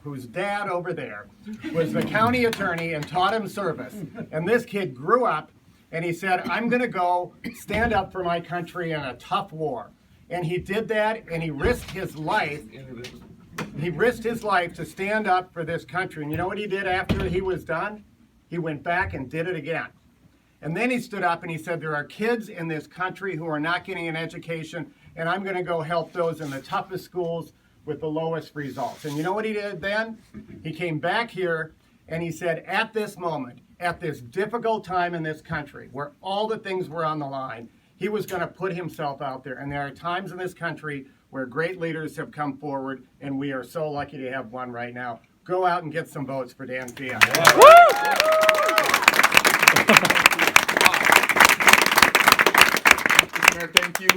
whose dad over there was the county attorney and taught him service. And this kid grew up and he said, I'm going to go stand up for my country in a tough war. And he did that, and he risked his life. He risked his life to stand up for this country. And you know what he did after he was done? He went back and did it again. And then he stood up and he said, there are kids in this country who are not getting an education, and I'm going to go help those in the toughest schools with the lowest results. And you know what he did then? He came back here and he said, at this moment, at this difficult time in this country, where all the things were on the line, he was going to put himself out there. And there are times in this country where great leaders have come forward, and we are so lucky to have one right now. Go out and get some votes for Dan Feehan. Mayor, thank you.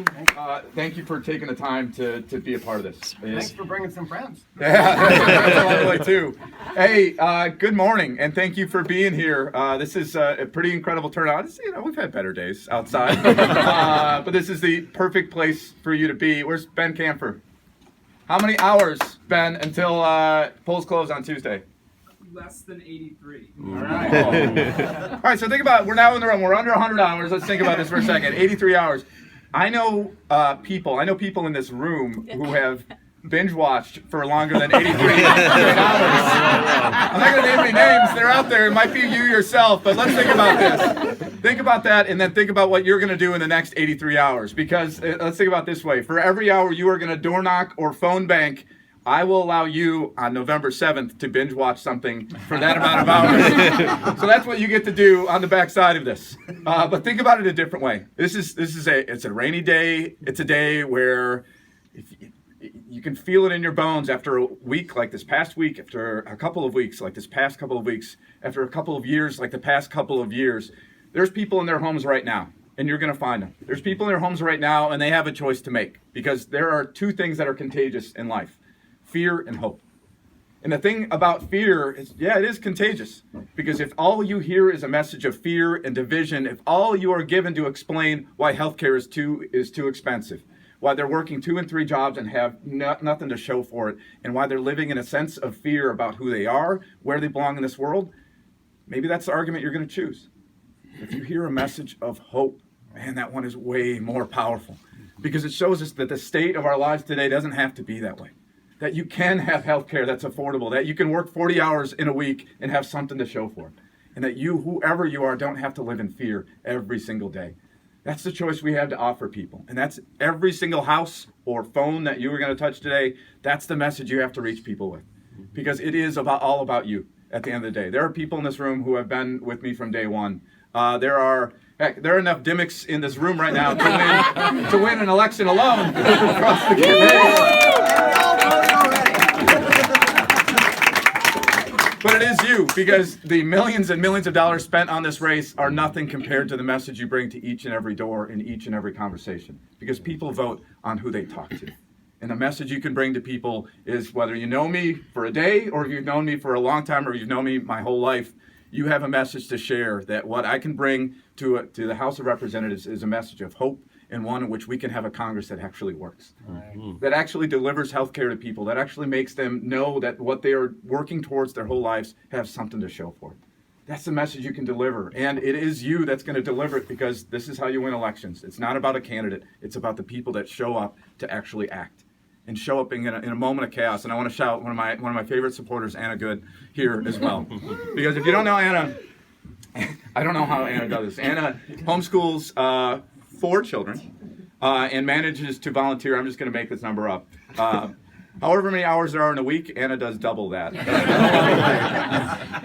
Thank you for taking the time to be a part of this. Thanks for bringing some friends. Yeah, that's lovely too. Hey, good morning, and thank you for being here. This is a pretty incredible turnout. We've had better days outside, but this is the perfect place for you to be. Where's Ben Camphor? How many hours, Ben, until polls close on Tuesday? Less than 83. All right. All right, so think about it. We're now in the room. We're under 100 hours. Let's think about this for a second. 83 hours. I know people in this room who have binge watched for longer than 83 hours. I'm not going to name any names. They're out there. It might be you yourself, but let's think about this. Think about that, and then think about what you're going to do in the next 83 hours. Because let's think about it this way. For every hour you are going to door knock or phone bank, I will allow you on November 7th to binge watch something for that amount of hours. So that's what you get to do on the backside of this. But think about it a different way. It's a rainy day. It's a day where you can feel it in your bones after a week like this past week, after a couple of weeks like this past couple of weeks, after a couple of years like the past couple of years. There's people in their homes right now, and you're going to find them. There's people in their homes right now, and they have a choice to make, because there are two things that are contagious in life: fear and hope. And the thing about fear is, it is contagious. Because if all you hear is a message of fear and division, if all you are given to explain why healthcare is too expensive, why they're working 2 and 3 jobs and have nothing to show for it, and why they're living in a sense of fear about who they are, where they belong in this world, maybe that's the argument you're going to choose. If you hear a message of hope, man, that one is way more powerful. Because it shows us that the state of our lives today doesn't have to be that way. That you can have health care that's affordable, that you can work 40 hours in a week and have something to show for it. And that you, whoever you are, don't have to live in fear every single day. That's the choice we have to offer people. And that's every single house or phone that you are going to touch today. That's the message you have to reach people with. Because it is all about you at the end of the day. There are people in this room who have been with me from day one. There are enough gimmicks in this room right now to win an election alone across the campaign. But it is you, because the millions and millions of dollars spent on this race are nothing compared to the message you bring to each and every door in each and every conversation. Because people vote on who they talk to. And the message you can bring to people is, whether you know me for a day, or if you've known me for a long time, or you've known me my whole life, you have a message to share. That what I can bring to the House of Representatives is a message of hope, and one in which we can have a Congress that actually works, that actually delivers health care to people, that actually makes them know that what they are working towards their whole lives have something to show for it. That's the message you can deliver, and it is you that's going to deliver it, because this is how you win elections. It's not about a candidate. It's about the people that show up to actually act and show up in a moment of chaos. And I want to shout one of my favorite supporters, Anna Good, here as well. Because if you don't know Anna, I don't know how Anna does this. Anna homeschools 4 children and manages to volunteer. I'm just going to make this number up. However many hours there are in a week, Anna does double that.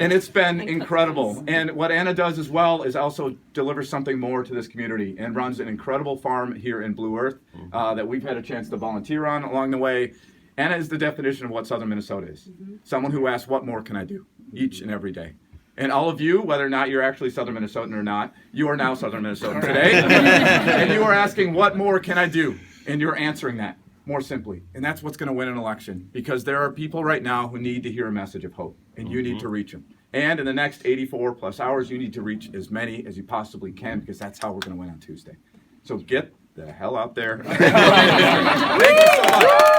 And it's been incredible. And what Anna does as well is also deliver something more to this community, and runs an incredible farm here in Blue Earth that we've had a chance to volunteer on along the way. Anna is the definition of what Southern Minnesota is. Someone who asks, what more can I do each and every day? And all of you, whether or not you're actually Southern Minnesotan or not, you are now Southern Minnesotan today. And you are asking, what more can I do? And you're answering that more simply. And that's what's going to win an election. Because there are people right now who need to hear a message of hope. And you need to reach them. And in the next 84 plus hours, you need to reach as many as you possibly can. Because that's how we're going to win on Tuesday. So get the hell out there. Thank you so much.